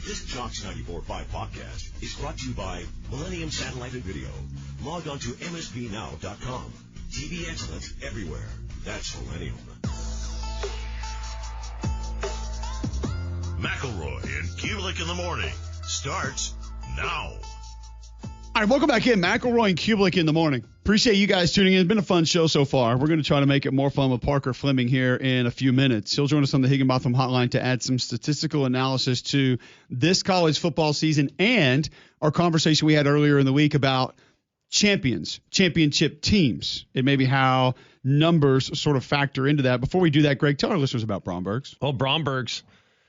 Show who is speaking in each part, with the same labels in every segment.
Speaker 1: This Jocks 94.5 podcast is brought to you by Millennium Satellite and Video. Log on to msbnow.com. TV excellence everywhere. That's Millennium. McElroy and Cubelic in the morning starts now.
Speaker 2: All right, welcome back in. McElroy and Cubelic in the morning. Appreciate you guys tuning in. It's been a fun show so far. We're going to try to make it more fun with Parker Fleming here in a few minutes. He'll join us on the Higginbotham Hotline to add some statistical analysis to this college football season and our conversation we had earlier in the week about championship teams, and maybe how numbers sort of factor into that. Before we do that, Greg, tell our listeners about Bromberg's.
Speaker 3: Well, Bromberg's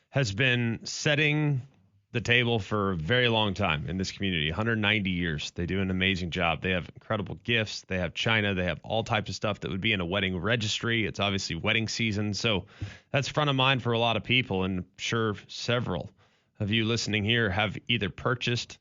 Speaker 3: has been setting the table for a very long time in this community, 190 years. They do an amazing job. They have incredible gifts. They have china. They have all types of stuff that would be in a wedding registry. It's obviously wedding season, so that's front of mind for a lot of people, and I'm sure several of you listening here have either purchased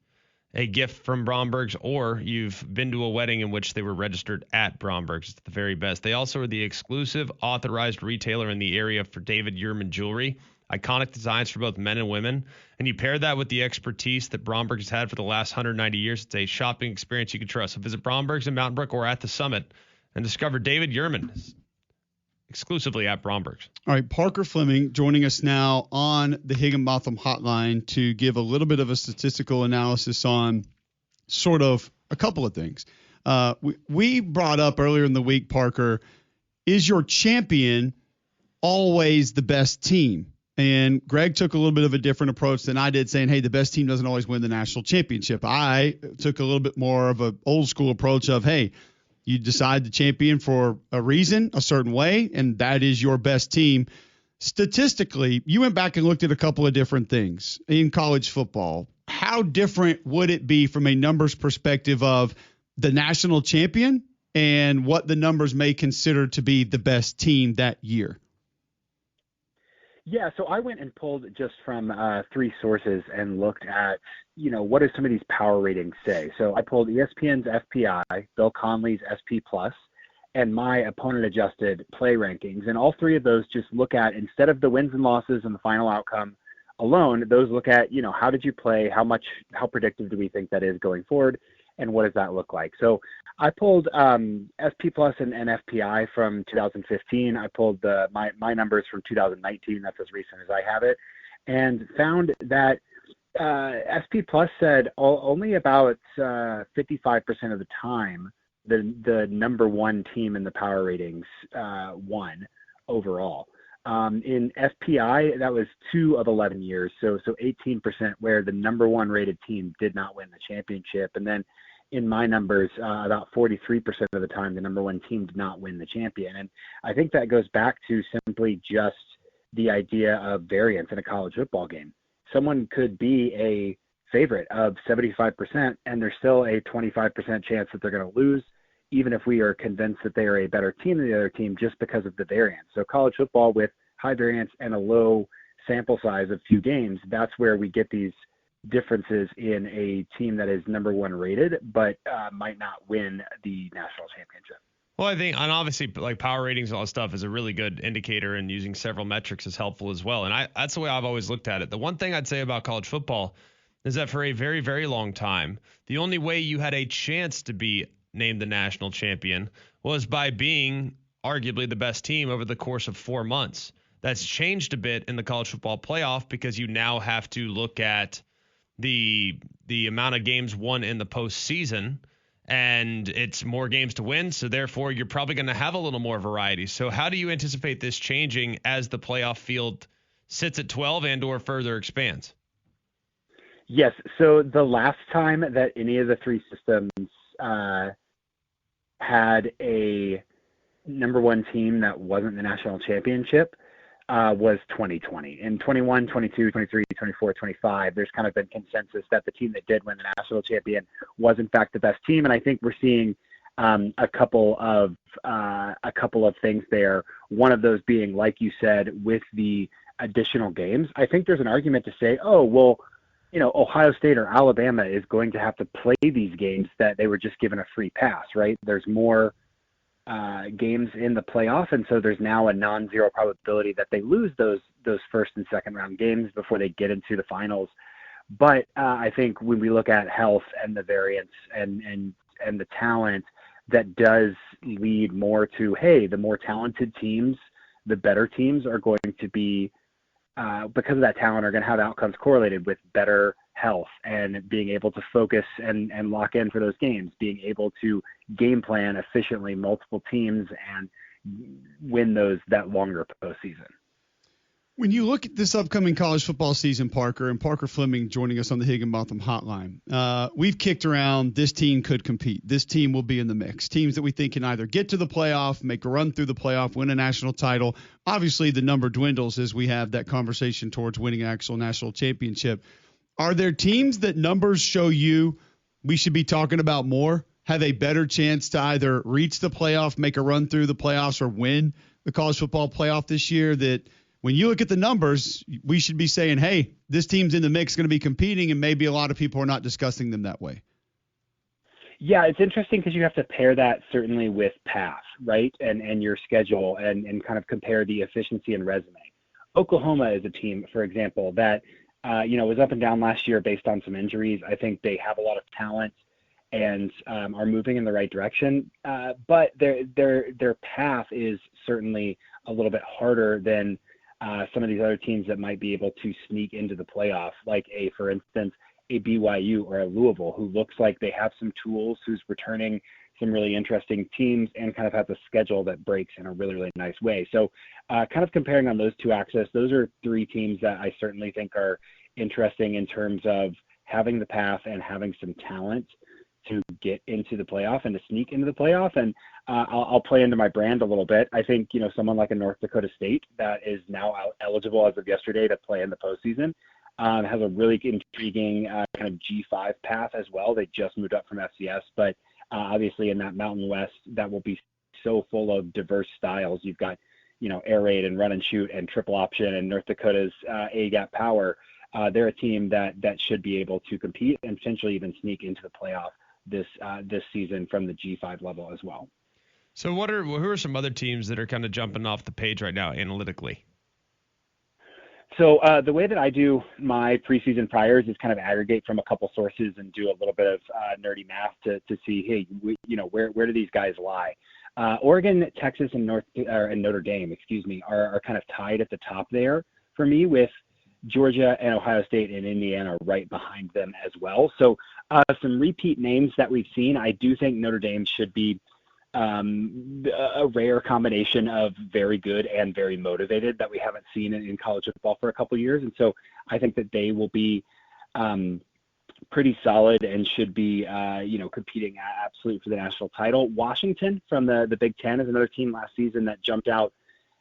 Speaker 3: a gift from Bromberg's or you've been to a wedding in which they were registered at Bromberg's. It's the very best. They also are the exclusive authorized retailer in the area for David Yurman jewelry. Iconic designs for both men and women. And you pair that with the expertise that Bromberg's has had for the last 190 years. It's a shopping experience you can trust. So visit Bromberg's in Mountain Brook or at the Summit and discover David Yurman exclusively at Bromberg's.
Speaker 2: All right, Parker Fleming joining us now on the Higginbotham Hotline to give a little bit of a statistical analysis on sort of a couple of things. We brought up earlier in the week, Parker, is your champion always the best team? And Greg took a little bit of a different approach than I did, saying, hey, the best team doesn't always win the national championship. I took a little bit more of an old school approach of, hey, you decide the champion for a reason, a certain way, and that is your best team. Statistically, you went back and looked at a couple of different things in college football. How different would it be from a numbers perspective of the national champion and what the numbers may consider to be the best team that year?
Speaker 4: Yeah, so I went and pulled just from three sources and looked at, what do some of these power ratings say? So I pulled ESPN's FPI, Bill Conley's SP+, and my opponent-adjusted play rankings. And all three of those just look at, instead of the wins and losses and the final outcome alone, those look at, how did you play, how predictive do we think that is going forward, and what does that look like? So I pulled SP Plus and FPI from 2015. I pulled my numbers from 2019. That's as recent as I have it, and found that SP Plus said only about 55% of the time the number one team in the power ratings won overall. In FPI, that was 2 of 11 years, so 18% where the number one rated team did not win the championship, and then in my numbers, about 43% of the time, the number one team did not win the champion. And I think that goes back to simply just the idea of variance in a college football game. Someone could be a favorite of 75%, and there's still a 25% chance that they're going to lose, even if we are convinced that they are a better team than the other team just because of the variance. So college football with high variance and a low sample size of few games, that's where we get these differences in a team that is number one rated, but might not win the national championship.
Speaker 3: Well, I think, and obviously, like power ratings and all that stuff is a really good indicator, and using several metrics is helpful as well. And that's the way I've always looked at it. The one thing I'd say about college football is that for a very, very long time, the only way you had a chance to be named the national champion was by being arguably the best team over the course of 4 months. That's changed a bit in the college football playoff because you now have to look at the amount of games won in the postseason, and it's more games to win. So therefore you're probably going to have a little more variety. So how do you anticipate this changing as the playoff field sits at 12 and or further expands?
Speaker 4: Yes. So the last time that any of the three systems had a number one team that wasn't the national championship was 2020. In 21, 22, 23, 24, 25, there's kind of been consensus that the team that did win the national champion was in fact the best team. And I think we're seeing a couple of things there. One of those being, like you said, with the additional games. I think there's an argument to say, oh, well, Ohio State or Alabama is going to have to play these games that they were just given a free pass, right? There's more games in the playoff, and so there's now a non-zero probability that they lose those first and second round games before they get into the finals. But I think when we look at health and the variance and the talent, that does lead more to, hey, the more talented teams, the better teams are going to be, because of that talent, are going to have outcomes correlated with better health and being able to focus and lock in for those games, being able to game plan efficiently multiple teams and win that longer postseason.
Speaker 2: When you look at this upcoming college football season, Parker, and Parker Fleming joining us on the Higginbotham Hotline, we've kicked around this team could compete. This team will be in the mix. Teams that we think can either get to the playoff, make a run through the playoff, win a national title. Obviously, the number dwindles as we have that conversation towards winning an actual national championship. Are there teams that numbers show you we should be talking about more, have a better chance to either reach the playoff, make a run through the playoffs, or win the college football playoff this year, that when you look at the numbers, we should be saying, hey, this team's in the mix, going to be competing, and maybe a lot of people are not discussing them that way?
Speaker 4: Yeah, it's interesting because you have to pair that certainly with path, right, and your schedule and kind of compare the efficiency and resume. Oklahoma is a team, for example, that was up and down last year based on some injuries. I think they have a lot of talent and are moving in the right direction, but their path is certainly a little bit harder than some of these other teams that might be able to sneak into the playoff, like for instance, a BYU or a Louisville, who looks like they have some tools, who's returning some really interesting teams and kind of has a schedule that breaks in a really, really nice way. So kind of comparing on those two axes, those are three teams that I certainly think are interesting in terms of having the path and having some talent to get into the playoff and to sneak into the playoff. And I'll play into my brand a little bit. I think, someone like a North Dakota State that is now eligible as of yesterday to play in the postseason has a really intriguing kind of G5 path as well. They just moved up from FCS, but obviously in that Mountain West, that will be so full of diverse styles. You've got, air raid and run and shoot and triple option and North Dakota's A-gap power. They're a team that should be able to compete and potentially even sneak into the playoff this season from the G5 level as well.
Speaker 3: So who are some other teams that are kind of jumping off the page right now analytically?
Speaker 4: So the way that I do my preseason priors is kind of aggregate from a couple sources and do a little bit of nerdy math to see, hey, where do these guys lie? Oregon, Texas, and Notre Dame, are kind of tied at the top there for me, with Georgia and Ohio State and Indiana right behind them as well. So some repeat names that we've seen. I do think Notre Dame should be a rare combination of very good and very motivated that we haven't seen in college football for a couple of years. And so I think that they will be pretty solid and should be, competing absolutely for the national title. Washington from the Big Ten is another team last season that jumped out,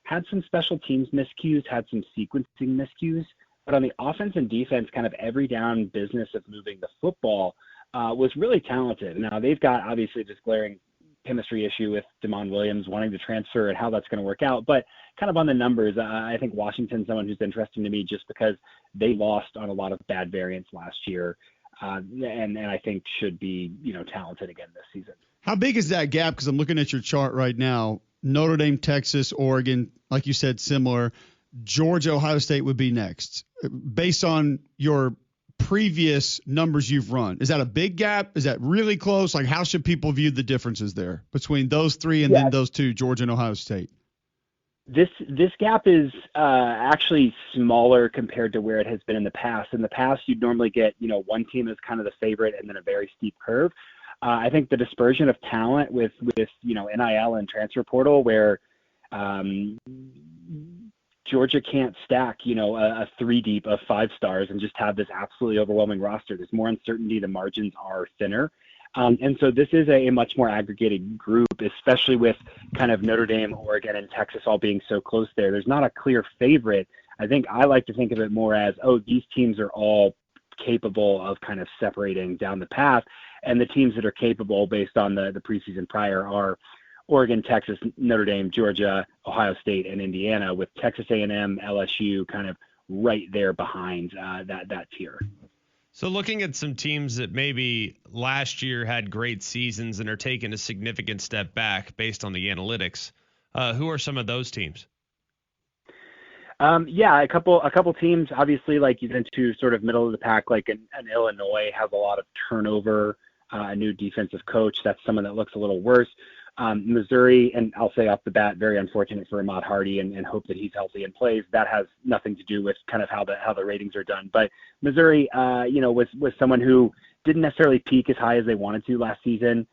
Speaker 4: had some special teams miscues, had some sequencing miscues, but on the offense and defense, kind of every down business of moving the football was really talented. Now, they've got obviously this glaring chemistry issue with Damon Williams wanting to transfer and how that's going to work out. But kind of on the numbers, I think Washington's someone who's interesting to me just because they lost on a lot of bad variance last year, and I think should be, talented again this season.
Speaker 2: How big is that gap? Because I'm looking at your chart right now. Notre Dame, Texas, Oregon, like you said, similar. Georgia, Ohio State would be next. Based on your previous numbers you've run, is that a big gap? Is that really close? Like, how should people view the differences there between those three and then those two, Georgia and Ohio State?
Speaker 4: This gap is actually smaller compared to where it has been in the past. In the past, you'd normally get, one team as kind of the favorite and then a very steep curve. I think the dispersion of talent with NIL and transfer portal, where Georgia can't stack, a 3 deep of 5 stars and just have this absolutely overwhelming roster. There's more uncertainty. The margins are thinner. And so this is a much more aggregated group, especially with kind of Notre Dame, Oregon, and Texas all being so close there. There's not a clear favorite. I think I like to think of it more as, these teams are all capable of kind of separating down the path. And the teams that are capable based on the preseason prior are Oregon, Texas, Notre Dame, Georgia, Ohio State, and Indiana, with Texas A&M, LSU kind of right there behind that tier.
Speaker 3: So looking at some teams that maybe last year had great seasons and are taking a significant step back based on the analytics, who are some of those teams?
Speaker 4: Yeah, a couple teams, obviously, like you get into sort of middle of the pack, like an Illinois has a lot of turnover, a new defensive coach. That's someone that looks a little worse. Missouri, and I'll say off the bat, very unfortunate for Ahmad Hardy, and hope that he's healthy and plays. That has nothing to do with kind of how the ratings are done. But Missouri, was someone who didn't necessarily peak as high as they wanted to last season.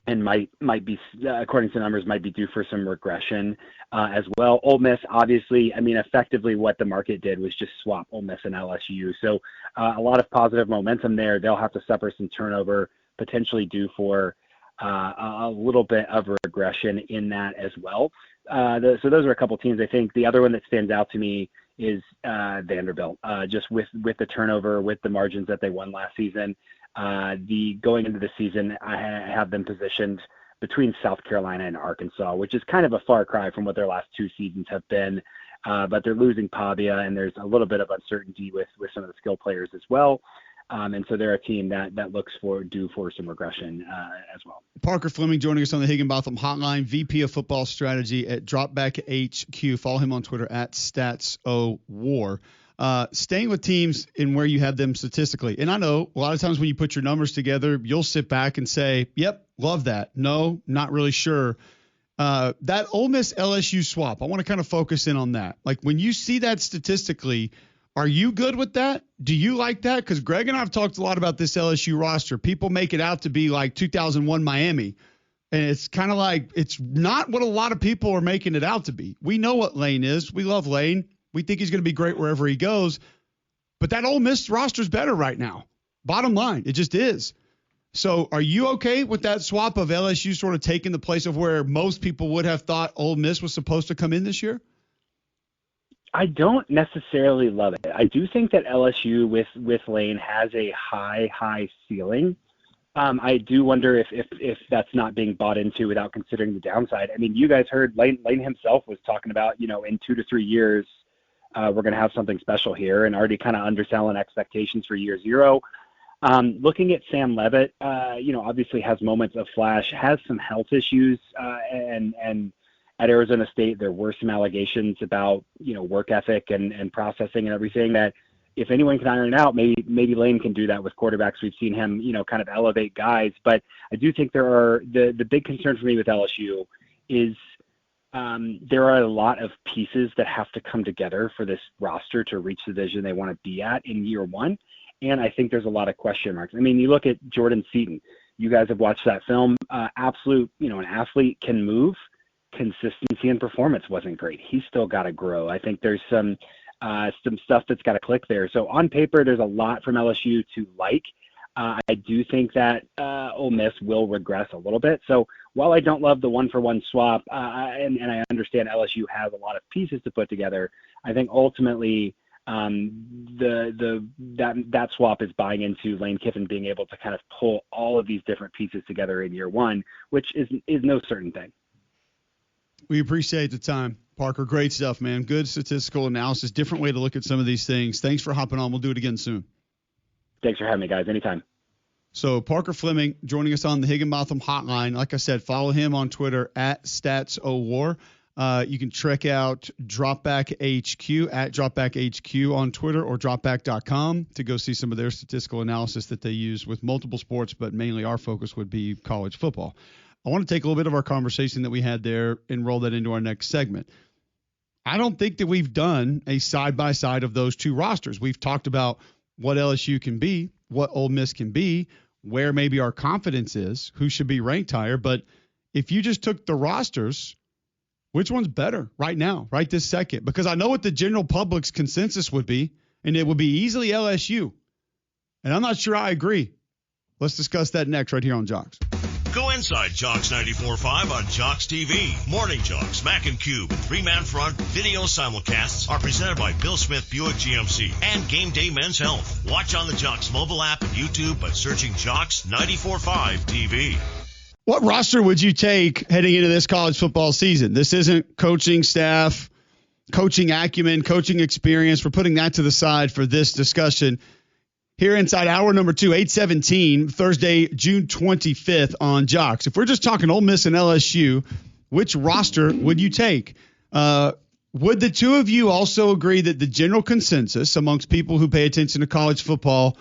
Speaker 4: And might be, according to numbers, might be due for some regression as well. Ole Miss, obviously, I mean, effectively what the market did was just swap Ole Miss and LSU. So a lot of positive momentum there. They'll have to suffer some turnover, potentially due for a little bit of regression in that as well. So those are a couple teams. I think the other one that stands out to me is Vanderbilt, just with the turnover, with the margins that they won last season. Going into the season, I have them positioned between South Carolina and Arkansas, which is kind of a far cry from what their last two seasons have been. But they're losing Pavia, and there's a little bit of uncertainty with some of the skill players as well. And so they're a team that looks due for some regression as well.
Speaker 2: Parker Fleming joining us on the Higginbotham Hotline, VP of Football Strategy at Dropback HQ. Follow him on Twitter at StatsOWar. Staying with teams in where you have them statistically. And I know a lot of times when you put your numbers together, you'll sit back and say, yep, love that. No, not really sure. That Ole Miss LSU swap, I want to kind of focus in on that. Like when you see that statistically, are you good with that? Do you like that? Because Greg and I have talked a lot about this LSU roster. People make it out to be like 2001 Miami. And it's kind of like it's not what a lot of people are making it out to be. We know what Lane is. We love Lane. We think he's going to be great wherever he goes. But that Ole Miss roster's better right now. Bottom line, it just is. So are you okay with that swap of LSU sort of taking the place of where most people would have thought Ole Miss was supposed to come in this year?
Speaker 4: I don't necessarily love it. I do think that LSU with Lane has a high ceiling. I do wonder if that's not being bought into without considering the downside. I mean, you guys heard Lane himself was talking about, in 2 to 3 years, we're going to have something special here, and already kind of underselling expectations for year zero. Looking at Sam Leavitt, obviously has moments of flash, has some health issues, and at Arizona State, there were some allegations about, work ethic and processing and everything that if anyone can iron it out, maybe Lane can do that with quarterbacks. We've seen him, kind of elevate guys. But I do think there are the big concern for me with LSU is there are a lot of pieces that have to come together for this roster to reach the vision they want to be at in year one. And I think there's a lot of question marks. I mean, you look at Jordan Seaton. You guys have watched that film. Absolute, an athlete can move. Consistency and performance wasn't great. He's still got to grow. I think there's some stuff that's got to click there. So on paper, there's a lot from LSU to like. I do think that Ole Miss will regress a little bit. So while I don't love the one-for-one swap, and I understand LSU has a lot of pieces to put together, I think ultimately that swap is buying into Lane Kiffin being able to kind of pull all of these different pieces together in year one, which is no certain thing.
Speaker 2: We appreciate the time, Parker. Great stuff, man. Good statistical analysis, different way to look at some of these things. Thanks for hopping on. We'll do it again soon.
Speaker 4: Thanks for having me, guys. Anytime.
Speaker 2: So Parker Fleming joining us on the Higginbotham Hotline. Like I said, follow him on Twitter at StatsOWar. You can check out Dropback HQ at Dropback HQ on Twitter or dropback.com to go see some of their statistical analysis that they use with multiple sports, but mainly our focus would be college football. I want to take a little bit of our conversation that we had there and roll that into our next segment. I don't think that we've done a side-by-side of those two rosters. We've talked about what LSU can be, what Ole Miss can be, where maybe our confidence is, who should be ranked higher. But if you just took the rosters, which one's better right now, right this second? Because I know what the general public's consensus would be, and it would be easily LSU. And I'm not sure I agree. Let's discuss that next right here on Jocks.
Speaker 1: Go inside Jocks 94.5 on Jocks TV. Morning Jocks, Mac and Cube, and Three-Man Front video simulcasts are presented by Bill Smith Buick GMC and Game Day Men's Health. Watch on the Jocks mobile app and YouTube by searching Jocks 94.5 TV.
Speaker 2: What roster would you take heading into this college football season? This isn't coaching staff, coaching acumen, coaching experience. We're putting that to the side for this discussion. Here inside hour number 2, 8:17, Thursday, June 25th on Jocks. If we're just talking Ole Miss and LSU, which roster would you take? would the two of you also agree that the general consensus amongst people who pay attention to college football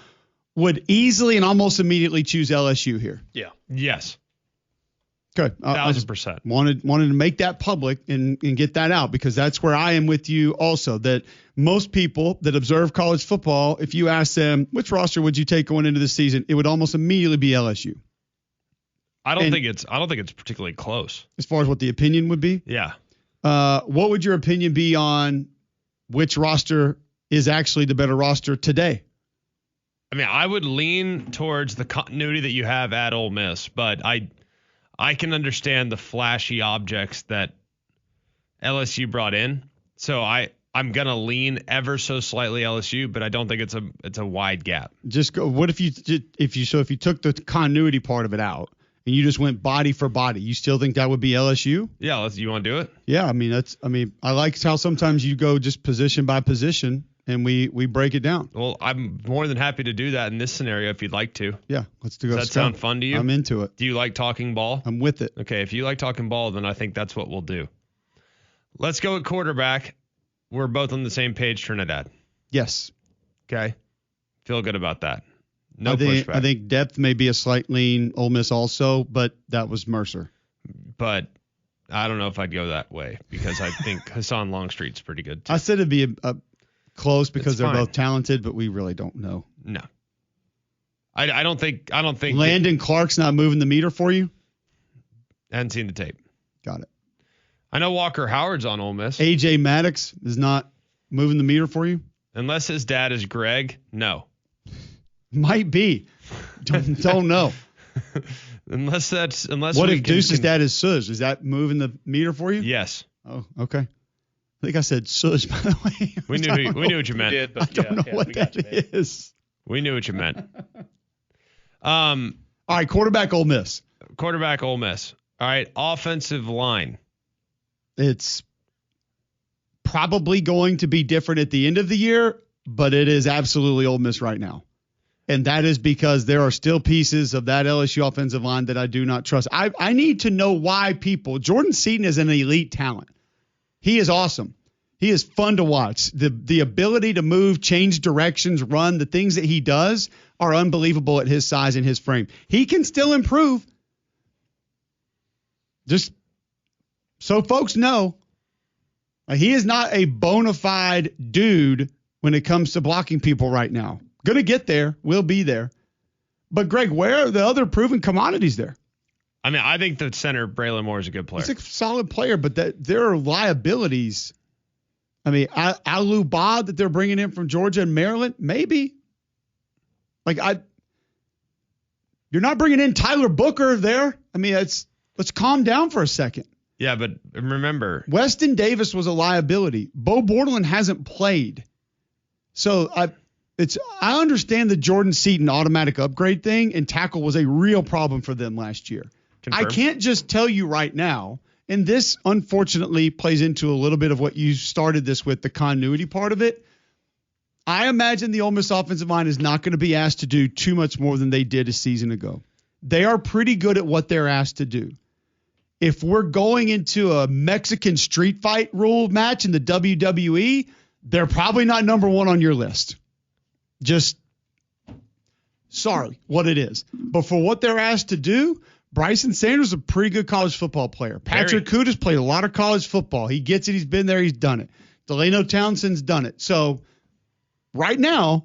Speaker 2: would easily and almost immediately choose LSU here?
Speaker 5: Yeah.
Speaker 3: Yes.
Speaker 2: Good.
Speaker 3: 1,000%.
Speaker 2: Wanted to make that public and get that out, because that's where I am with you also, that most people that observe college football, if you ask them which roster would you take going into the season, it would almost immediately be LSU.
Speaker 3: I don't think it's particularly close.
Speaker 2: As far as what the opinion would be?
Speaker 3: Yeah.
Speaker 2: What would your opinion be on which roster is actually the better roster today?
Speaker 3: I mean, I would lean towards the continuity that you have at Ole Miss, but I can understand the flashy objects that LSU brought in. So I'm gonna lean ever so slightly LSU, but I don't think it's a wide gap.
Speaker 2: Just go. What if you took the continuity part of it out and you just went body for body? You still think that would be LSU?
Speaker 3: Yeah, you want to do it?
Speaker 2: Yeah, I like how sometimes you go just position by position and we break it down.
Speaker 3: Well, I'm more than happy to do that in this scenario if you'd like to.
Speaker 2: Yeah, let's do it.
Speaker 3: Does that sound fun to you?
Speaker 2: I'm into it.
Speaker 3: Do you like talking ball?
Speaker 2: I'm with it.
Speaker 3: Okay, if you like talking ball, then I think that's what we'll do. Let's go at quarterback. We're both on the same page, Trinidad.
Speaker 2: Yes.
Speaker 3: Okay. Feel good about that. No
Speaker 2: pushback.
Speaker 3: pushback.
Speaker 2: I think depth may be a slight lean Ole Miss also, but that was Mercer.
Speaker 3: But I don't know if I'd go that way, because I think Hassan Longstreet's pretty good too.
Speaker 2: I said it'd be a close because
Speaker 3: It's
Speaker 2: they're
Speaker 3: fine.
Speaker 2: both talented, but we really don't know.
Speaker 3: No. I don't think
Speaker 2: Landon Clark's not moving the meter for you?
Speaker 3: I hadn't seen the tape.
Speaker 2: Got it.
Speaker 3: I know Walker Howard's on Ole Miss.
Speaker 2: AJ Maddox is not moving the meter for you?
Speaker 3: Unless his dad is Greg, no.
Speaker 2: Might be. Don't know.
Speaker 3: Unless
Speaker 2: what if Deuce's dad is Suge? Is that moving the meter for you?
Speaker 3: Yes.
Speaker 2: Oh, okay. I think I said Suge, by the way.
Speaker 3: We knew what you meant.
Speaker 5: You did, but
Speaker 2: I don't know what that is.
Speaker 3: We knew what you meant.
Speaker 2: All right, quarterback Ole Miss.
Speaker 3: Quarterback Ole Miss. All right, offensive line.
Speaker 2: It's probably going to be different at the end of the year, but it is absolutely Ole Miss right now. And that is because there are still pieces of that LSU offensive line that I do not trust. I need to know why people. Jordan Seaton is an elite talent. He is awesome. He is fun to watch. The ability to move, change directions, run, the things that he does are unbelievable at his size and his frame. He can still improve. Just so folks know, he is not a bona fide dude when it comes to blocking people right now. Going to get there. Will be there. But, Greg, where are the other proven commodities there?
Speaker 3: I mean, I think the center, Braylon Moore, is a good player.
Speaker 2: He's a solid player, but there are liabilities. I mean, Alu Ba that they're bringing in from Georgia and Maryland, maybe. You're not bringing in Tyler Booker there. I mean, let's calm down for a second.
Speaker 3: Yeah, but remember,
Speaker 2: Weston Davis was a liability. Bo Bordelon hasn't played. So I understand the Jordan Seaton automatic upgrade thing, and tackle was a real problem for them last year.
Speaker 3: Confirmed.
Speaker 2: I can't just tell you right now, and this unfortunately plays into a little bit of what you started this with, the continuity part of it. I imagine the Ole Miss offensive line is not going to be asked to do too much more than they did a season ago. They are pretty good at what they're asked to do. If we're going into a Mexican street fight rule match in the WWE, they're probably not number one on your list. Just sorry, what it is. But for what they're asked to do, Bryson Sanders is a pretty good college football player. Patrick Kuda's played a lot of college football. He gets it. He's been there. He's done it. Delano Townsend's done it. So right now,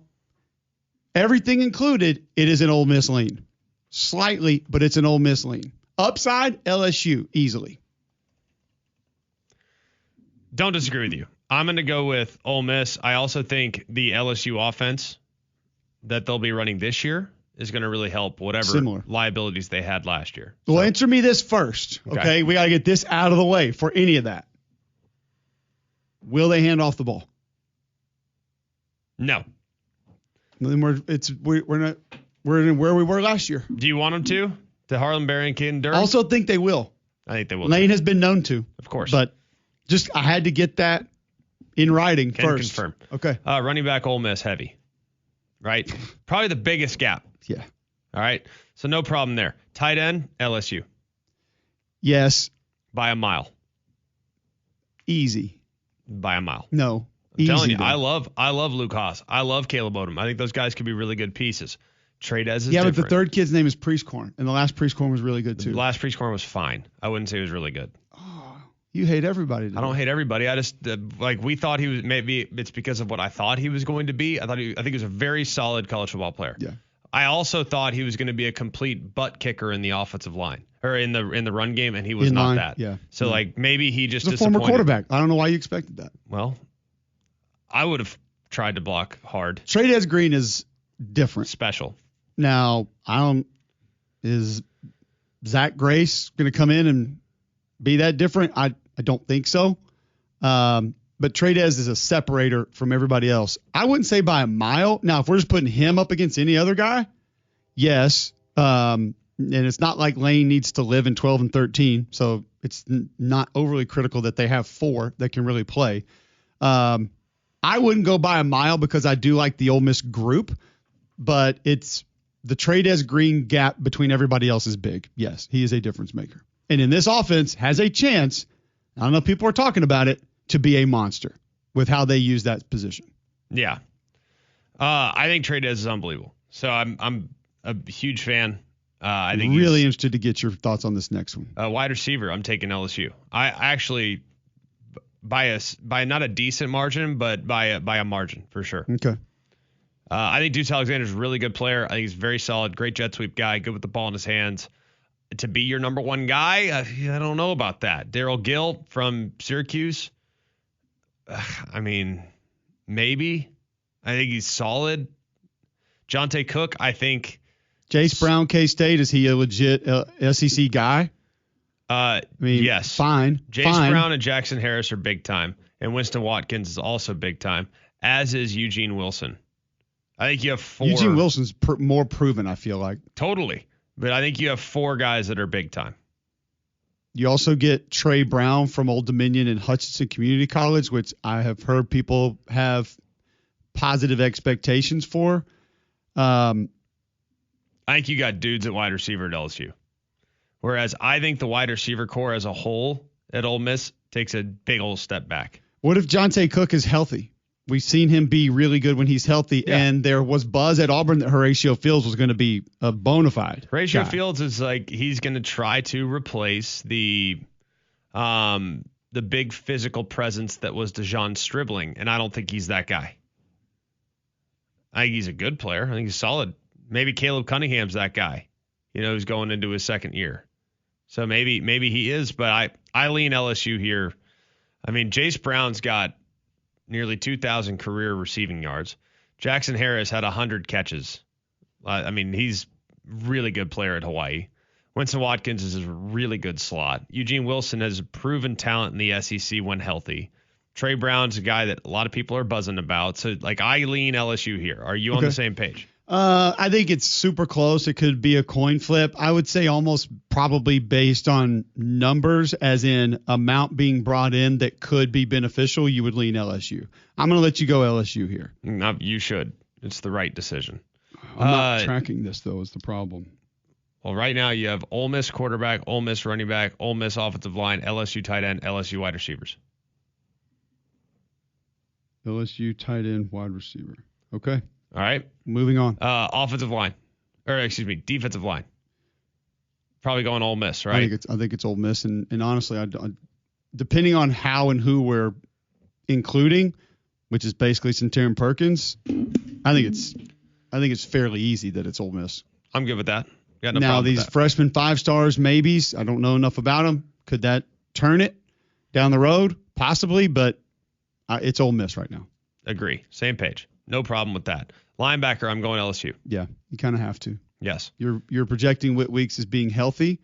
Speaker 2: everything included, it is an Ole Miss lean. Slightly, but it's an Ole Miss lean. Upside, LSU, easily.
Speaker 3: Don't disagree with you. I'm going to go with Ole Miss. I also think the LSU offense that they'll be running this year is going to really help whatever liabilities they had last year.
Speaker 2: Well, answer me this first, okay? We got to get this out of the way for any of that. Will they hand off the ball?
Speaker 3: No.
Speaker 2: Then we're in where we were last year.
Speaker 3: Do you want them to Harlan Berry and Caden Durham?
Speaker 2: Also think they will.
Speaker 3: I think they will.
Speaker 2: Lane has been known to.
Speaker 3: Of course.
Speaker 2: But just I had to get that in writing first.
Speaker 3: Confirm.
Speaker 2: Okay.
Speaker 3: Running back Ole Miss heavy. Right? Probably the biggest gap.
Speaker 2: Yeah.
Speaker 3: All right. So no problem there. Tight end, LSU.
Speaker 2: Yes.
Speaker 3: By a mile.
Speaker 2: Easy.
Speaker 3: by a mile.
Speaker 2: No.
Speaker 3: I'm telling you,
Speaker 2: though.
Speaker 3: I love Luke Haas. I love Caleb Odom. I think those guys could be really good pieces. Trey Dez is
Speaker 2: different.
Speaker 3: different.
Speaker 2: But the third kid's name is Priestcorn, and the last Priestcorn was really good too.
Speaker 3: The last Priestcorn was fine. I wouldn't say he was really good.
Speaker 2: Oh, you hate everybody today.
Speaker 3: I don't hate everybody. I just we thought he was, maybe it's because of what I thought he was going to be. I think he was a very solid college football player.
Speaker 2: Yeah.
Speaker 3: I also thought he was going to be a complete butt kicker in the offensive line or in the run game, and he was not that.
Speaker 2: Yeah.
Speaker 3: So maybe he just
Speaker 2: He's a former quarterback. I don't know why you expected that.
Speaker 3: Well, I would have tried to block hard.
Speaker 2: Trey Dez Green is different.
Speaker 3: Special.
Speaker 2: Now, is Zach Grace going to come in and be that different? I don't think so. But Trey Dez is a separator from everybody else. I wouldn't say by a mile. Now, if we're just putting him up against any other guy, yes. And it's not like Lane needs to live in 12 and 13, so it's not overly critical that they have 4 that can really play. I wouldn't go by a mile because I do like the Ole Miss group, but it's the Trey Dez Green gap between everybody else is big. Yes, he is a difference maker. And in this offense has a chance, I don't know if people are talking about it, to be a monster with how they use that position.
Speaker 3: Yeah. I think Trey Dez is unbelievable. So I'm a huge fan. I think
Speaker 2: really interested to get your thoughts on this next one.
Speaker 3: Wide receiver, I'm taking LSU. I actually by not a decent margin, but by a margin for sure.
Speaker 2: Okay.
Speaker 3: I think Deuce Alexander is a really good player. I think he's very solid, great jet sweep guy, good with the ball in his hands. To be your number one guy, I don't know about that. Darryl Gill from Syracuse. I mean, maybe. I think he's solid. Jonte Cook, I think.
Speaker 2: Jace Brown, K-State, is he a legit SEC guy?
Speaker 3: I mean, yes.
Speaker 2: Fine.
Speaker 3: Jace Brown and Jackson Harris are big time, and Winston Watkins is also big time, as is Eugene Wilson. I think you have 4.
Speaker 2: Eugene Wilson's more proven, I feel like.
Speaker 3: Totally. But I think you have 4 guys that are big time.
Speaker 2: You also get Trey Brown from Old Dominion and Hutchinson Community College, which I have heard people have positive expectations for.
Speaker 3: I think you got dudes at wide receiver at LSU. Whereas I think the wide receiver core as a whole at Ole Miss takes a big old step back.
Speaker 2: What if Jonte Cook is healthy? We've seen him be really good when he's healthy, and there was buzz at Auburn that Horatio Fields was going to be a bona fide.
Speaker 3: Horatio Fields is like he's going to try to replace the big physical presence that was DeJon Stribling, and I don't think he's that guy. I think he's a good player. I think he's solid. Maybe Caleb Cunningham's that guy, who's going into his second year. So maybe he is, but I lean LSU here. I mean, Jace Brown's got nearly 2,000 career receiving yards. Jackson Harris had 100 catches. I mean, he's really good player at Hawaii. Winston Watkins is a really good slot. Eugene Wilson has proven talent in the SEC when healthy. Trey Brown's a guy that a lot of people are buzzing about. So, I lean LSU here. Are you on the same page?
Speaker 2: I think it's super close. It could be a coin flip. I would say almost probably based on numbers, as in amount being brought in that could be beneficial, you would lean LSU. I'm going to let you go LSU here.
Speaker 3: No, you should. It's the right decision.
Speaker 2: I'm not tracking this, though, is the problem.
Speaker 3: Well, right now you have Ole Miss quarterback, Ole Miss running back, Ole Miss offensive line, LSU tight end, LSU wide receivers.
Speaker 2: LSU tight end, wide receiver. Okay.
Speaker 3: All right.
Speaker 2: Moving on.
Speaker 3: Offensive line. Defensive line. Probably going Ole Miss, right?
Speaker 2: I think it's Ole Miss, and honestly, I depending on how and who we're including, which is basically Centurion Perkins, I think it's fairly easy that it's Ole Miss.
Speaker 3: I'm good with that. Got no
Speaker 2: now
Speaker 3: problem
Speaker 2: these
Speaker 3: with that.
Speaker 2: freshman 5-stars, maybes. I don't know enough about them. Could that turn it down the road? Possibly, but it's Ole Miss right now.
Speaker 3: Agree. Same page. No problem with that. Linebacker, I'm going LSU.
Speaker 2: Yeah, you kind of have to.
Speaker 3: Yes.
Speaker 2: You're projecting Whit Weeks as being healthy.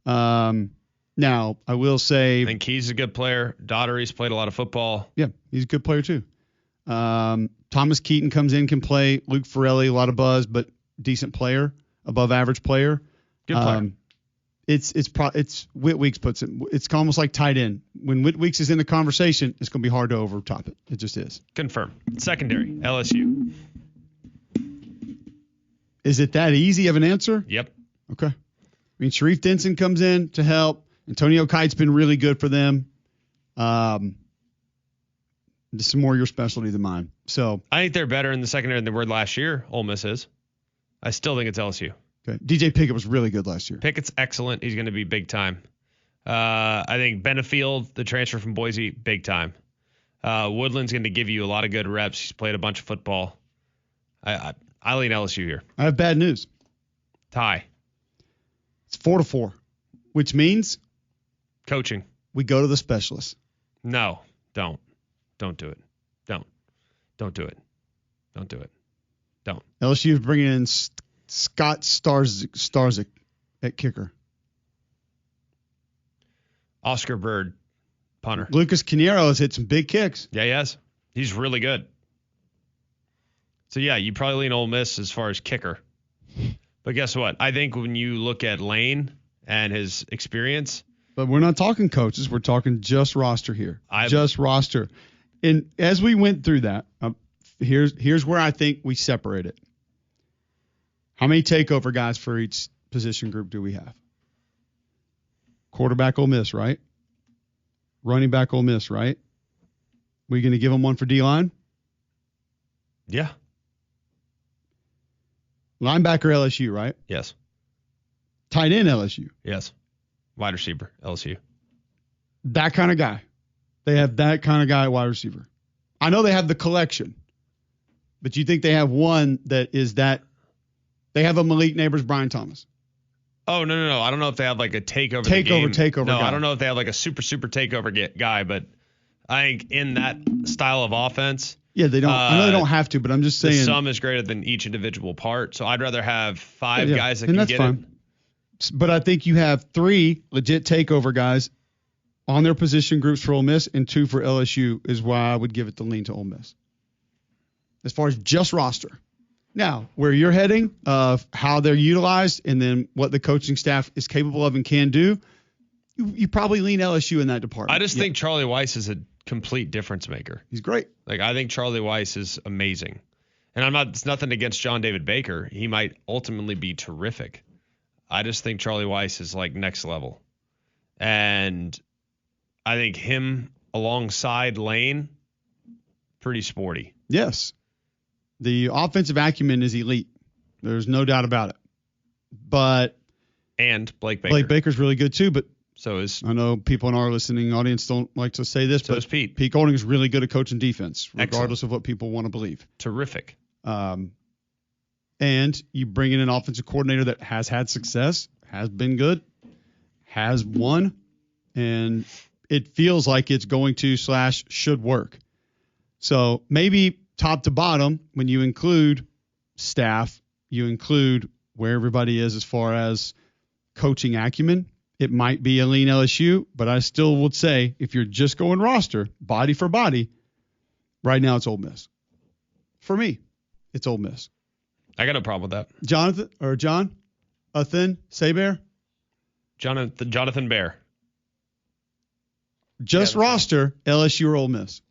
Speaker 2: Now, I will say,
Speaker 3: I think Key's a good player. Daughtery's played a lot of football.
Speaker 2: Yeah, he's a good player too. Thomas Keaton comes in, can play. Luke Farrelly, a lot of buzz, but decent player, above average player.
Speaker 3: Good player.
Speaker 2: It's Whit Weeks puts it. It's almost like tight end. When Whit Weeks is in the conversation, it's going to be hard to overtop it. It just is.
Speaker 3: Confirm. Secondary, LSU.
Speaker 2: Is it that easy of an answer?
Speaker 3: Yep.
Speaker 2: Okay. I mean, Sharif Denson comes in to help. Antonio Kite's been really good for them. This is more your specialty than mine. So
Speaker 3: I think they're better in the secondary than they were last year. Ole Miss is. I still think it's LSU.
Speaker 2: okay. DJ Pickett was really good last year.
Speaker 3: Pickett's excellent. He's going to be big time. I think Benefield, the transfer from Boise, big time. Woodland's going to give you a lot of good reps. He's played a bunch of football. I lean LSU here.
Speaker 2: I have bad news.
Speaker 3: Tie.
Speaker 2: It's 4-4, which means
Speaker 3: Coaching.
Speaker 2: we go to the specialists.
Speaker 3: No, don't. Don't do it. Don't do it. Don't do it. Don't.
Speaker 2: LSU is bringing in Scott Starzik at kicker.
Speaker 3: Oscar Bird, punter.
Speaker 2: Lucas Canero has hit some big kicks.
Speaker 3: Yeah, he has. He's really good. So, yeah, you probably lean Ole Miss as far as kicker. But guess what? I think when you look at Lane and his experience.
Speaker 2: But we're not talking coaches. We're talking just roster here. Just roster. And as we went through that, here's where I think we separate it. How many takeover guys for each position group do we have? Quarterback Ole Miss, right? Running back Ole Miss, right? We going to give them one for D-line?
Speaker 3: Yeah.
Speaker 2: Linebacker LSU, right?
Speaker 3: Yes.
Speaker 2: Tight end LSU.
Speaker 3: Yes. Wide receiver LSU.
Speaker 2: That kind of guy. They have that kind of guy at wide receiver. I know they have the collection, but you think they have one that is that they have a Malik Neighbors, Brian Thomas.
Speaker 3: Oh, no. I don't know if they have like a takeover.
Speaker 2: Takeover
Speaker 3: No,
Speaker 2: guy.
Speaker 3: I don't know if they have like a super takeover guy, but I think in that style of offense.
Speaker 2: Yeah, they don't. I know they don't have to, but I'm just saying.
Speaker 3: The sum is greater than each individual part. So I'd rather have five guys that
Speaker 2: and
Speaker 3: can
Speaker 2: that's
Speaker 3: get
Speaker 2: fine.
Speaker 3: it.
Speaker 2: But I think you have 3 legit takeover guys on their position groups for Ole Miss and 2 for LSU is why I would give it the lean to Ole Miss. As far as just roster. Now, where you're heading, how they're utilized, and then what the coaching staff is capable of and can do, you probably lean LSU in that department.
Speaker 3: I just think Charlie Weiss is a complete difference maker.
Speaker 2: He's great.
Speaker 3: Like, I think Charlie Weiss is amazing. And it's nothing against John David Baker. He might ultimately be terrific. I just think Charlie Weiss is like next level. And I think him alongside Lane, pretty sporty.
Speaker 2: Yes. The offensive acumen is elite. There's no doubt about it.
Speaker 3: And Blake Baker.
Speaker 2: Blake Baker's really good too, but
Speaker 3: so is
Speaker 2: I know people in our listening audience don't like to say this, but
Speaker 3: is Pete.
Speaker 2: Pete Golding is really good at coaching defense, regardless of what people want to believe.
Speaker 3: Terrific.
Speaker 2: And you bring in an offensive coordinator that has had success, has been good, has won, and it feels like it's going to / should work. So maybe top to bottom, when you include staff, you include where everybody is as far as coaching acumen, it might be a lean LSU, but I still would say if you're just going roster, body for body, right now it's Ole Miss. For me, it's Ole Miss.
Speaker 3: I got no problem with that.
Speaker 2: Jonathan Saber?
Speaker 3: Jonathan Bear.
Speaker 2: Just roster, LSU or Ole Miss?